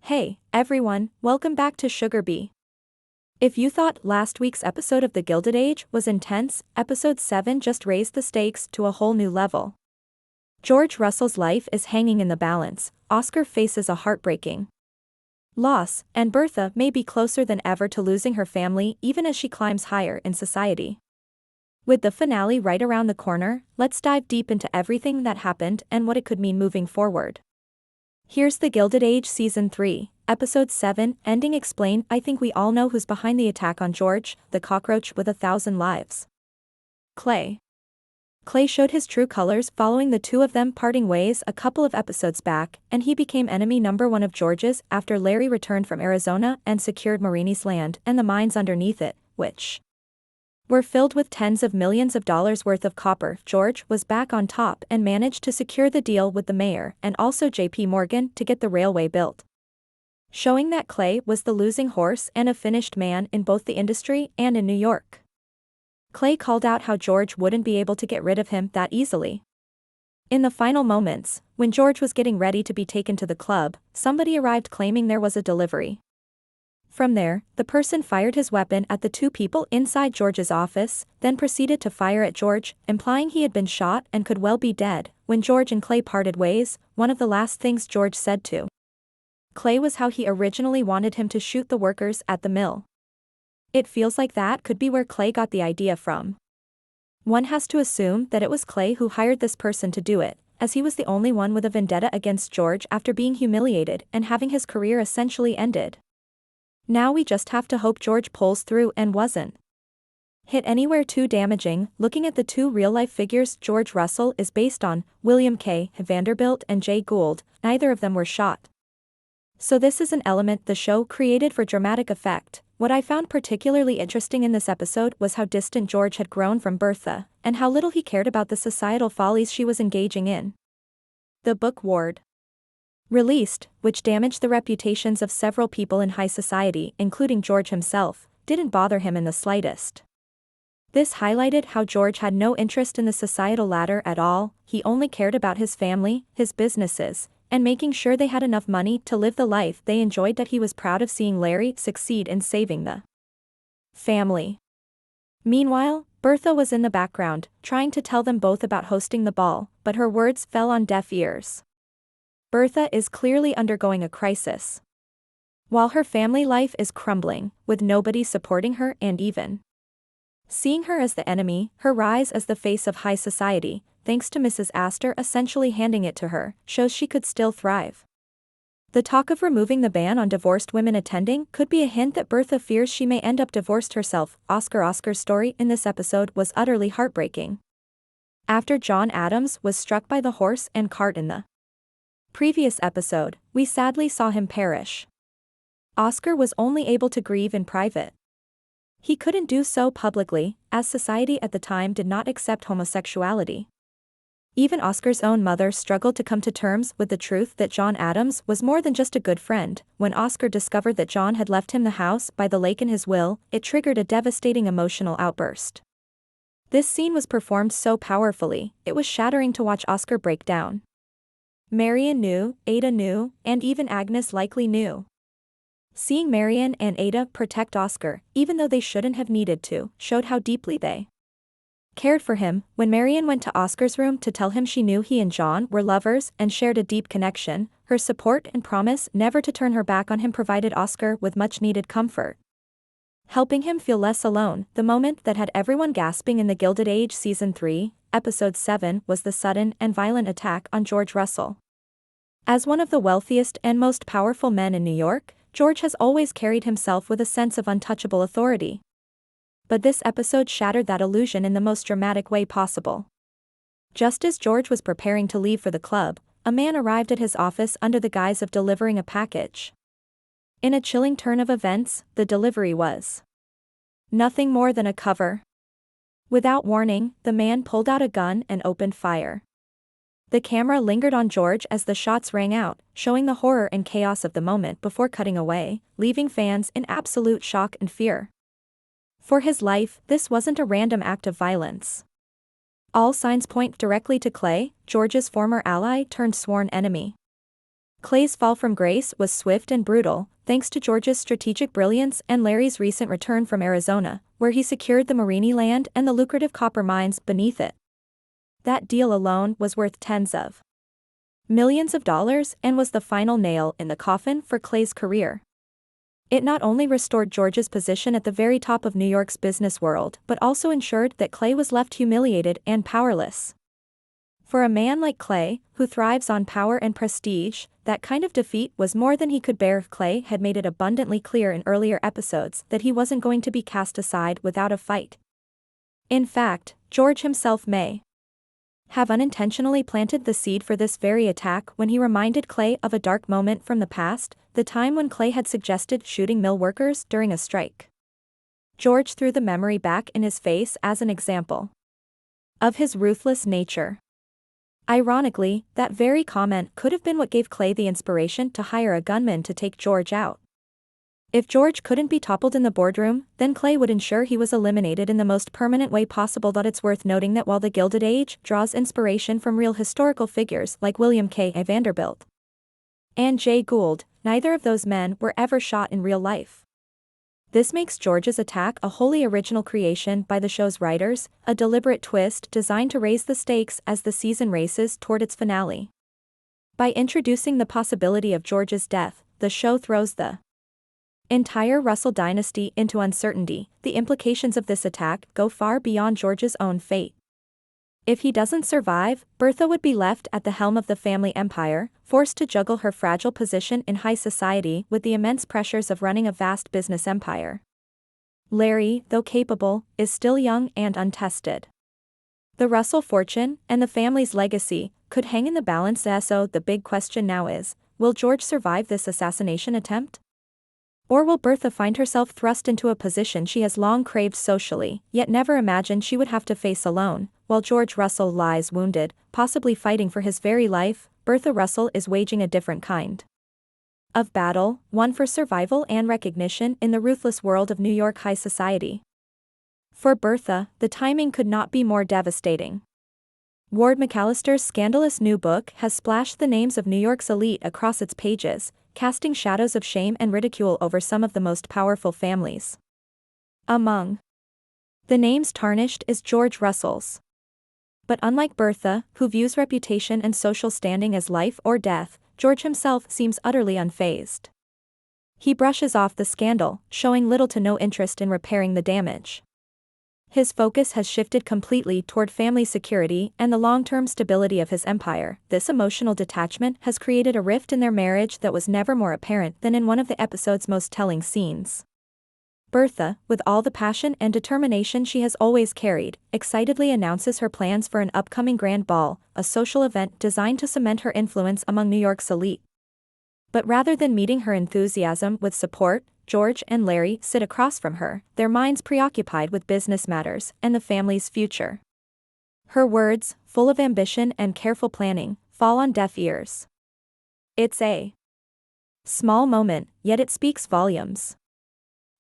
Hey, everyone, welcome back to SugarBee. If you thought last week's episode of The Gilded Age was intense, episode 7 just raised the stakes to a whole new level. George Russell's life is hanging in the balance, Oscar faces a heartbreaking loss, and Bertha may be closer than ever to losing her family even as she climbs higher in society. With the finale right around the corner, let's dive deep into everything that happened and what it could mean moving forward. Here's The Gilded Age Season 3, Episode 7, Ending Explained. I think we all know who's behind the attack on George, the cockroach with 1,000 lives. Clay. Clay showed his true colors following the two of them parting ways a couple of episodes back, and he became enemy number one of George's after Larry returned from Arizona and secured Marini's land and the mines underneath it, which were filled with tens of millions of dollars worth of copper. George was back on top and managed to secure the deal with the mayor and also JP Morgan to get the railway built, showing that Clay was the losing horse and a finished man in both the industry and in New York. Clay called out how George wouldn't be able to get rid of him that easily. In the final moments, when George was getting ready to be taken to the club, somebody arrived claiming there was a delivery. From there, the person fired his weapon at the two people inside George's office, then proceeded to fire at George, implying he had been shot and could well be dead. When George and Clay parted ways, one of the last things George said to Clay was how he originally wanted him to shoot the workers at the mill. It feels like that could be where Clay got the idea from. One has to assume that it was Clay who hired this person to do it, as he was the only one with a vendetta against George after being humiliated and having his career essentially ended. Now we just have to hope George pulls through and wasn't hit anywhere too damaging. Looking at the two real-life figures George Russell is based on, William K. Vanderbilt and Jay Gould, neither of them were shot. So this is an element the show created for dramatic effect. What I found particularly interesting in this episode was how distant George had grown from Bertha, and how little he cared about the societal follies she was engaging in. The book Ward released, which damaged the reputations of several people in high society, including George himself, didn't bother him in the slightest. This highlighted how George had no interest in the societal ladder at all. He only cared about his family, his businesses, and making sure they had enough money to live the life they enjoyed. That he was proud of seeing Larry succeed in saving the family. Meanwhile, Bertha was in the background, trying to tell them both about hosting the ball, but her words fell on deaf ears. Bertha is clearly undergoing a crisis, while her family life is crumbling, with nobody supporting her and even seeing her as the enemy. Her rise as the face of high society, thanks to Mrs. Astor essentially handing it to her, shows she could still thrive. The talk of removing the ban on divorced women attending could be a hint that Bertha fears she may end up divorced herself. Oscar's story in this episode was utterly heartbreaking. After John Adams was struck by the horse and cart in the previous episode, we sadly saw him perish. Oscar was only able to grieve in private. He couldn't do so publicly, as society at the time did not accept homosexuality. Even Oscar's own mother struggled to come to terms with the truth that John Adams was more than just a good friend. When Oscar discovered that John had left him the house by the lake in his will, it triggered a devastating emotional outburst. This scene was performed so powerfully, it was shattering to watch Oscar break down. Marian knew, Ada knew, and even Agnes likely knew. Seeing Marian and Ada protect Oscar, even though they shouldn't have needed to, showed how deeply they cared for him. When Marian went to Oscar's room to tell him she knew he and John were lovers and shared a deep connection, her support and promise never to turn her back on him provided Oscar with much-needed comfort, helping him feel less alone. The moment that had everyone gasping in The Gilded Age Season 3, Episode 7 was the sudden and violent attack on George Russell. As one of the wealthiest and most powerful men in New York, George has always carried himself with a sense of untouchable authority. But this episode shattered that illusion in the most dramatic way possible. Just as George was preparing to leave for the club, a man arrived at his office under the guise of delivering a package. In a chilling turn of events, the delivery was nothing more than a cover. Without warning, the man pulled out a gun and opened fire. The camera lingered on George as the shots rang out, showing the horror and chaos of the moment before cutting away, leaving fans in absolute shock and fear. For his life, this wasn't a random act of violence. All signs point directly to Clay, George's former ally turned sworn enemy. Clay's fall from grace was swift and brutal, thanks to George's strategic brilliance and Larry's recent return from Arizona, where he secured the Morini land and the lucrative copper mines beneath it. That deal alone was worth tens of millions of dollars and was the final nail in the coffin for Clay's career. It not only restored George's position at the very top of New York's business world but also ensured that Clay was left humiliated and powerless. For a man like Clay, who thrives on power and prestige, that kind of defeat was more than he could bear. Clay had made it abundantly clear in earlier episodes that he wasn't going to be cast aside without a fight. In fact, George himself may have unintentionally planted the seed for this very attack when he reminded Clay of a dark moment from the past, the time when Clay had suggested shooting mill workers during a strike. George threw the memory back in his face as an example of his ruthless nature. Ironically, that very comment could have been what gave Clay the inspiration to hire a gunman to take George out. If George couldn't be toppled in the boardroom, then Clay would ensure he was eliminated in the most permanent way possible. It's worth noting that while the Gilded Age draws inspiration from real historical figures like William K. Vanderbilt and Jay Gould, neither of those men were ever shot in real life. This makes George's attack a wholly original creation by the show's writers, a deliberate twist designed to raise the stakes as the season races toward its finale. By introducing the possibility of George's death, the show throws the entire Russell dynasty into uncertainty. The implications of this attack go far beyond George's own fate. If he doesn't survive, Bertha would be left at the helm of the family empire, forced to juggle her fragile position in high society with the immense pressures of running a vast business empire. Larry, though capable, is still young and untested. The Russell fortune, and the family's legacy, could hang in the balance. So the big question now is, will George survive this assassination attempt? Or will Bertha find herself thrust into a position she has long craved socially, yet never imagined she would have to face alone? While George Russell lies wounded, possibly fighting for his very life, Bertha Russell is waging a different kind of battle, one for survival and recognition in the ruthless world of New York high society. For Bertha, the timing could not be more devastating. Ward McAllister's scandalous new book has splashed the names of New York's elite across its pages, casting shadows of shame and ridicule over some of the most powerful families. Among the names tarnished is George Russell's. But unlike Bertha, who views reputation and social standing as life or death, George himself seems utterly unfazed. He brushes off the scandal, showing little to no interest in repairing the damage. His focus has shifted completely toward family security and the long-term stability of his empire. This emotional detachment has created a rift in their marriage that was never more apparent than in one of the episode's most telling scenes. Bertha, with all the passion and determination she has always carried, excitedly announces her plans for an upcoming grand ball, a social event designed to cement her influence among New York's elite. But rather than meeting her enthusiasm with support, George and Larry sit across from her, their minds preoccupied with business matters and the family's future. Her words, full of ambition and careful planning, fall on deaf ears. It's a small moment, yet it speaks volumes.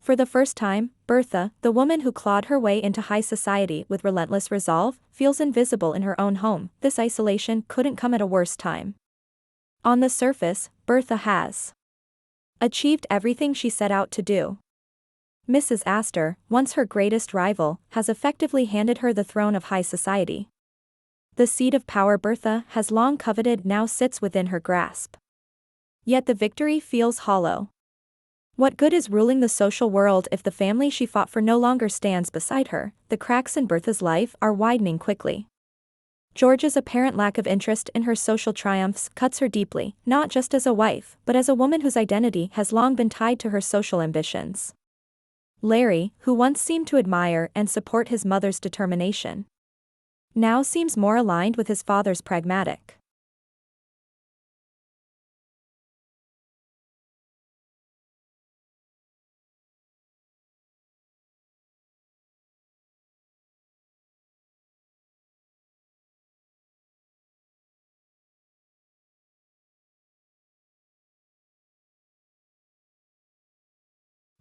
For the first time, Bertha, the woman who clawed her way into high society with relentless resolve, feels invisible in her own home. This isolation couldn't come at a worse time. On the surface, Bertha has achieved everything she set out to do. Mrs. Astor, once her greatest rival, has effectively handed her the throne of high society. The seat of power Bertha has long coveted now sits within her grasp. Yet the victory feels hollow. What good is ruling the social world if the family she fought for no longer stands beside her? The cracks in Bertha's life are widening quickly. George's apparent lack of interest in her social triumphs cuts her deeply, not just as a wife, but as a woman whose identity has long been tied to her social ambitions. Larry, who once seemed to admire and support his mother's determination, now seems more aligned with his father's pragmatic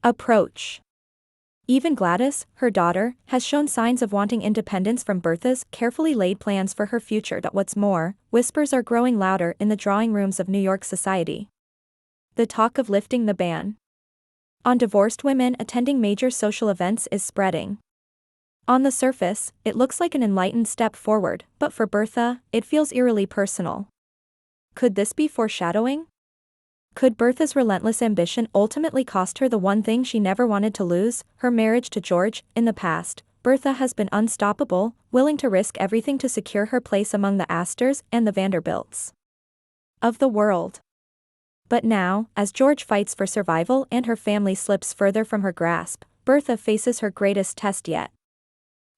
approach. Even Gladys, her daughter, has shown signs of wanting independence from Bertha's carefully laid plans for her future. What's more, whispers are growing louder in the drawing rooms of New York society. The talk of lifting the ban on divorced women attending major social events is spreading. On the surface, it looks like an enlightened step forward, but for Bertha, it feels eerily personal. Could this be foreshadowing? Could Bertha's relentless ambition ultimately cost her the one thing she never wanted to lose, her marriage to George? In the past, Bertha has been unstoppable, willing to risk everything to secure her place among the Astors and the Vanderbilts of the world. But now, as George fights for survival and her family slips further from her grasp, Bertha faces her greatest test yet.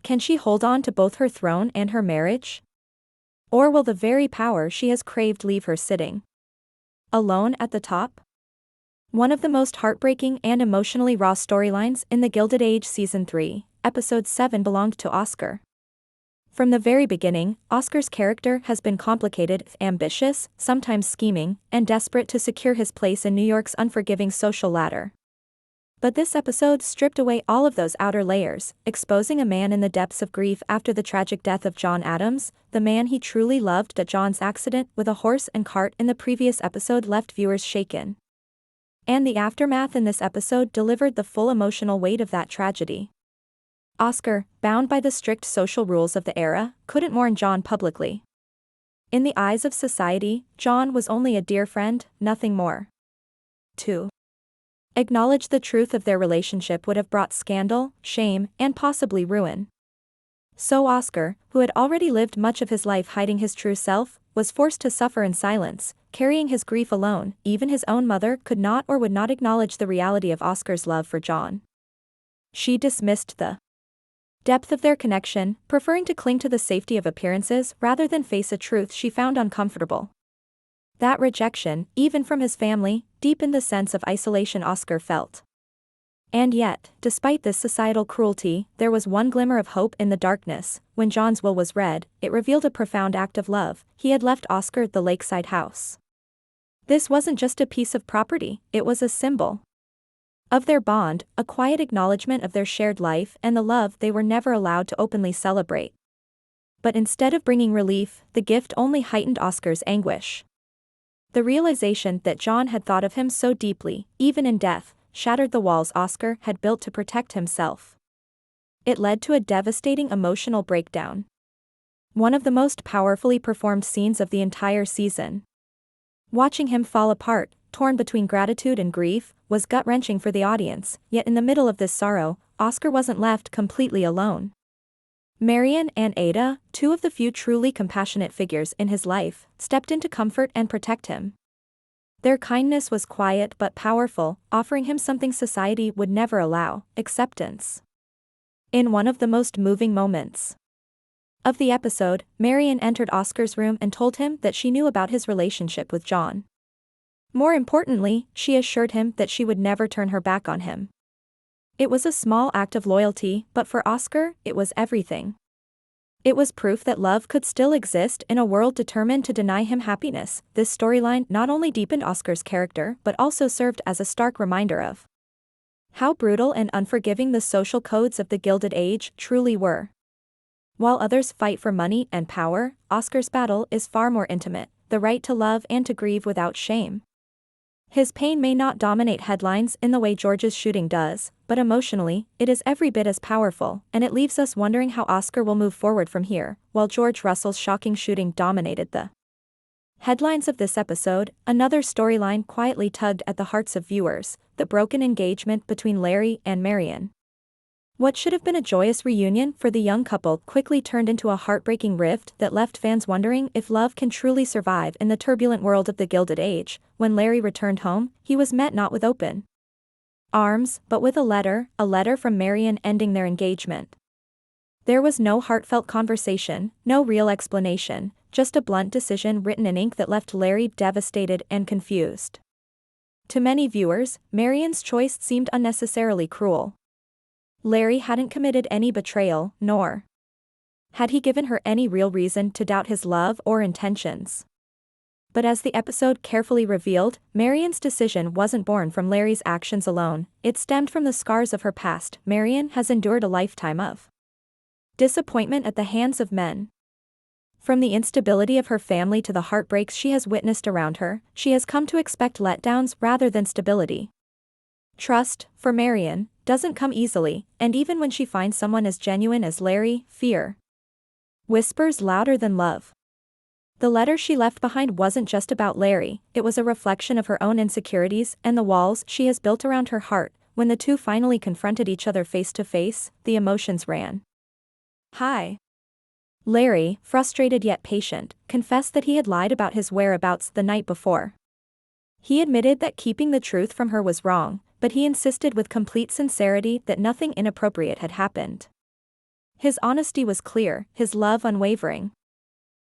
Can she hold on to both her throne and her marriage? Or will the very power she has craved leave her sitting alone at the top? One of the most heartbreaking and emotionally raw storylines in the Gilded Age Season 3, Episode 7 belonged to Oscar. From the very beginning, Oscar's character has been complicated, ambitious, sometimes scheming, and desperate to secure his place in New York's unforgiving social ladder. But this episode stripped away all of those outer layers, exposing a man in the depths of grief after the tragic death of John Adams, the man he truly loved. That John's accident with a horse and cart in the previous episode left viewers shaken. And the aftermath in this episode delivered the full emotional weight of that tragedy. Oscar, bound by the strict social rules of the era, couldn't mourn John publicly. In the eyes of society, John was only a dear friend, nothing more. 2. Acknowledge the truth of their relationship would have brought scandal, shame, and possibly ruin. So Oscar, who had already lived much of his life hiding his true self, was forced to suffer in silence, carrying his grief alone. Even his own mother could not or would not acknowledge the reality of Oscar's love for John. She dismissed the depth of their connection, preferring to cling to the safety of appearances rather than face a truth she found uncomfortable. That rejection, even from his family, deepened the sense of isolation Oscar felt. And yet, despite this societal cruelty, there was one glimmer of hope in the darkness. When John's will was read, it revealed a profound act of love. He had left Oscar the lakeside house. This wasn't just a piece of property, it was a symbol of their bond, a quiet acknowledgement of their shared life and the love they were never allowed to openly celebrate. But instead of bringing relief, the gift only heightened Oscar's anguish. The realization that John had thought of him so deeply, even in death, shattered the walls Oscar had built to protect himself. It led to a devastating emotional breakdown. One of the most powerfully performed scenes of the entire season. Watching him fall apart, torn between gratitude and grief, was gut-wrenching for the audience, yet in the middle of this sorrow, Oscar wasn't left completely alone. Marian and Ada, two of the few truly compassionate figures in his life, stepped in to comfort and protect him. Their kindness was quiet but powerful, offering him something society would never allow: acceptance. In one of the most moving moments of the episode, Marian entered Oscar's room and told him that she knew about his relationship with John. More importantly, she assured him that she would never turn her back on him. It was a small act of loyalty, but for Oscar, it was everything. It was proof that love could still exist in a world determined to deny him happiness. This storyline not only deepened Oscar's character but also served as a stark reminder of how brutal and unforgiving the social codes of the Gilded Age truly were. While others fight for money and power, Oscar's battle is far more intimate: the right to love and to grieve without shame. His pain may not dominate headlines in the way George's shooting does, but emotionally, it is every bit as powerful, and it leaves us wondering how Oscar will move forward from here. While George Russell's shocking shooting dominated the headlines of this episode, another storyline quietly tugged at the hearts of viewers: the broken engagement between Larry and Marian. What should have been a joyous reunion for the young couple quickly turned into a heartbreaking rift that left fans wondering if love can truly survive in the turbulent world of the Gilded Age. When Larry returned home, he was met not with open arms, but with a letter from Marian ending their engagement. There was no heartfelt conversation, no real explanation, just a blunt decision written in ink that left Larry devastated and confused. To many viewers, Marian's choice seemed unnecessarily cruel. Larry hadn't committed any betrayal, nor had he given her any real reason to doubt his love or intentions. But as the episode carefully revealed, Marian's decision wasn't born from Larry's actions alone, it stemmed from the scars of her past. Marian has endured a lifetime of disappointment at the hands of men. From the instability of her family to the heartbreaks she has witnessed around her, she has come to expect letdowns rather than stability. Trust, for Marian, doesn't come easily, and even when she finds someone as genuine as Larry, fear whispers louder than love. The letter she left behind wasn't just about Larry, it was a reflection of her own insecurities and the walls she has built around her heart. When the two finally confronted each other face to face, the emotions ran high. Larry, frustrated yet patient, confessed that he had lied about his whereabouts the night before. He admitted that keeping the truth from her was wrong, but he insisted with complete sincerity that nothing inappropriate had happened. His honesty was clear, his love unwavering.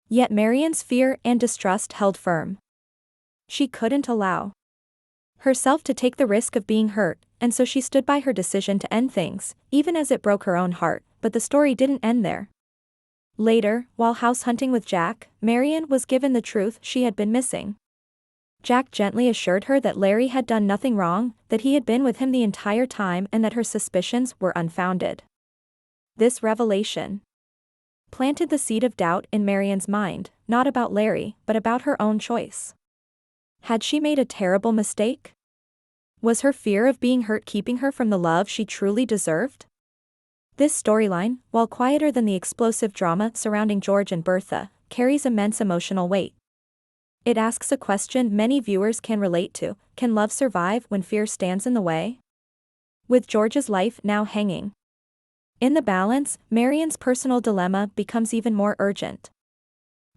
Yet Marian's fear and distrust held firm. She couldn't allow herself to take the risk of being hurt, and so she stood by her decision to end things, even as it broke her own heart. But the story didn't end there. Later, while house hunting with Jack, Marian was given the truth she had been missing. Jack gently assured her that Larry had done nothing wrong, that he had been with him the entire time and that her suspicions were unfounded. This revelation planted the seed of doubt in Marian's mind, not about Larry, but about her own choice. Had she made a terrible mistake? Was her fear of being hurt keeping her from the love she truly deserved? This storyline, while quieter than the explosive drama surrounding George and Bertha, carries immense emotional weight. It asks a question many viewers can relate to: can love survive when fear stands in the way? With George's life now hanging in the balance, Marian's personal dilemma becomes even more urgent.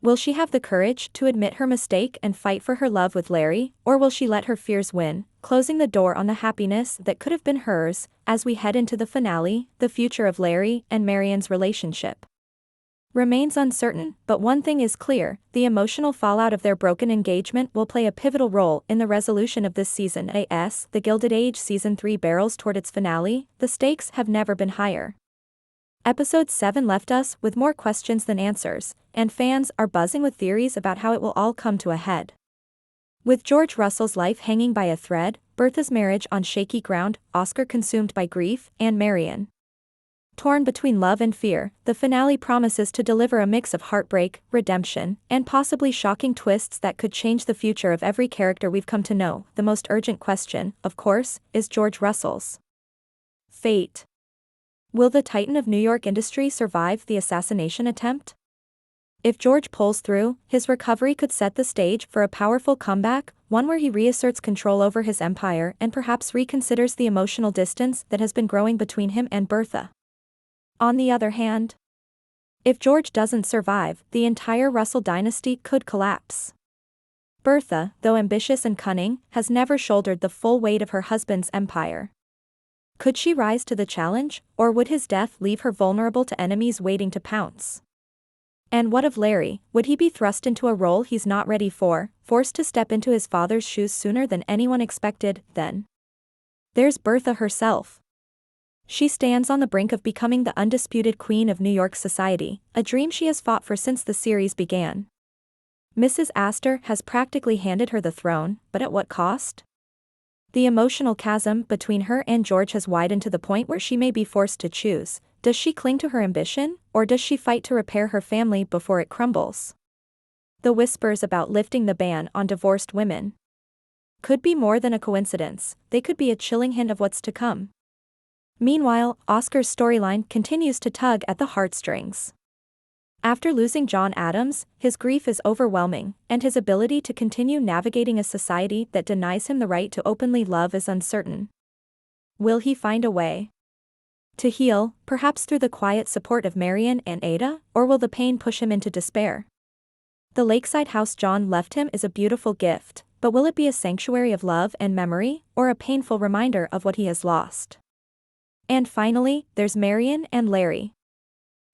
Will she have the courage to admit her mistake and fight for her love with Larry, or will she let her fears win, closing the door on the happiness that could have been hers? As we head into the finale, the future of Larry and Marian's relationship remains uncertain, but one thing is clear: the emotional fallout of their broken engagement will play a pivotal role in the resolution of this season. As The Gilded Age Season 3 barrels toward its finale, the stakes have never been higher. Episode 7 left us with more questions than answers, and fans are buzzing with theories about how it will all come to a head. With George Russell's life hanging by a thread, Bertha's marriage on shaky ground, Oscar consumed by grief, and Marian torn between love and fear, the finale promises to deliver a mix of heartbreak, redemption, and possibly shocking twists that could change the future of every character we've come to know. The most urgent question, of course, is George Russell's fate. Will the titan of New York industry survive the assassination attempt? If George pulls through, his recovery could set the stage for a powerful comeback, one where he reasserts control over his empire and perhaps reconsiders the emotional distance that has been growing between him and Bertha. On the other hand, if George doesn't survive, the entire Russell dynasty could collapse. Bertha, though ambitious and cunning, has never shouldered the full weight of her husband's empire. Could she rise to the challenge, or would his death leave her vulnerable to enemies waiting to pounce? And what of Larry? Would he be thrust into a role he's not ready for, forced to step into his father's shoes sooner than anyone expected? Then there's Bertha herself. She stands on the brink of becoming the undisputed queen of New York society, a dream she has fought for since the series began. Mrs. Astor has practically handed her the throne, but at what cost? The emotional chasm between her and George has widened to the point where she may be forced to choose. Does she cling to her ambition, or does she fight to repair her family before it crumbles? The whispers about lifting the ban on divorced women could be more than a coincidence, they could be a chilling hint of what's to come. Meanwhile, Oscar's storyline continues to tug at the heartstrings. After losing John Adams, his grief is overwhelming, and his ability to continue navigating a society that denies him the right to openly love is uncertain. Will he find a way to heal, perhaps through the quiet support of Marian and Ada, or will the pain push him into despair? The lakeside house John left him is a beautiful gift, but will it be a sanctuary of love and memory, or a painful reminder of what he has lost? And finally, there's Marian and Larry.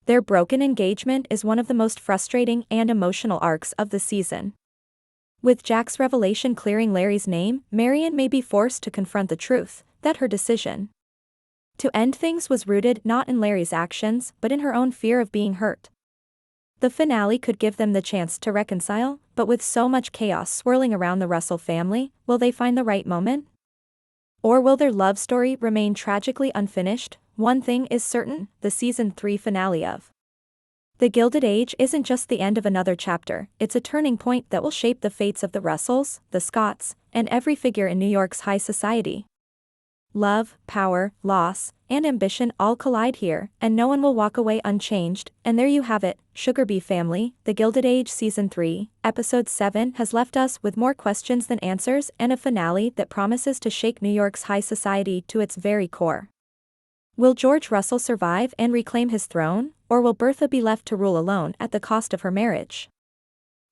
Their broken engagement is one of the most frustrating and emotional arcs of the season. With Jack's revelation clearing Larry's name, Marian may be forced to confront the truth that her decision to end things was rooted not in Larry's actions but in her own fear of being hurt. The finale could give them the chance to reconcile, but with so much chaos swirling around the Russell family, will they find the right moment? Or will their love story remain tragically unfinished? One thing is certain, the season 3 finale of The Gilded Age isn't just the end of another chapter, it's a turning point that will shape the fates of the Russells, the Scotts, and every figure in New York's high society. Love, power, loss, and ambition all collide here, and no one will walk away unchanged. And there you have it, SugarBee family, The Gilded Age Season 3, Episode 7 has left us with more questions than answers and a finale that promises to shake New York's high society to its very core. Will George Russell survive and reclaim his throne, or will Bertha be left to rule alone at the cost of her marriage?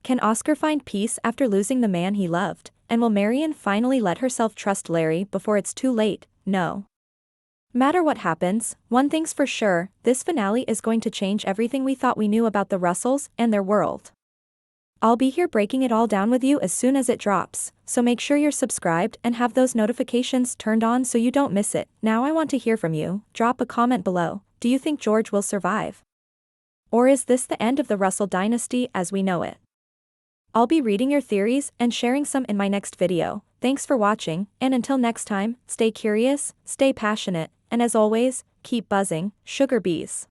Can Oscar find peace after losing the man he loved, and will Marian finally let herself trust Larry before it's too late? No matter what happens, one thing's for sure, this finale is going to change everything we thought we knew about the Russells and their world. I'll be here breaking it all down with you as soon as it drops, so make sure you're subscribed and have those notifications turned on so you don't miss it. Now I want to hear from you. Drop a comment below. Do you think George will survive? Or is this the end of the Russell dynasty as we know it? I'll be reading your theories and sharing some in my next video. Thanks for watching, and until next time, stay curious, stay passionate, and as always, keep buzzing, sugar bees.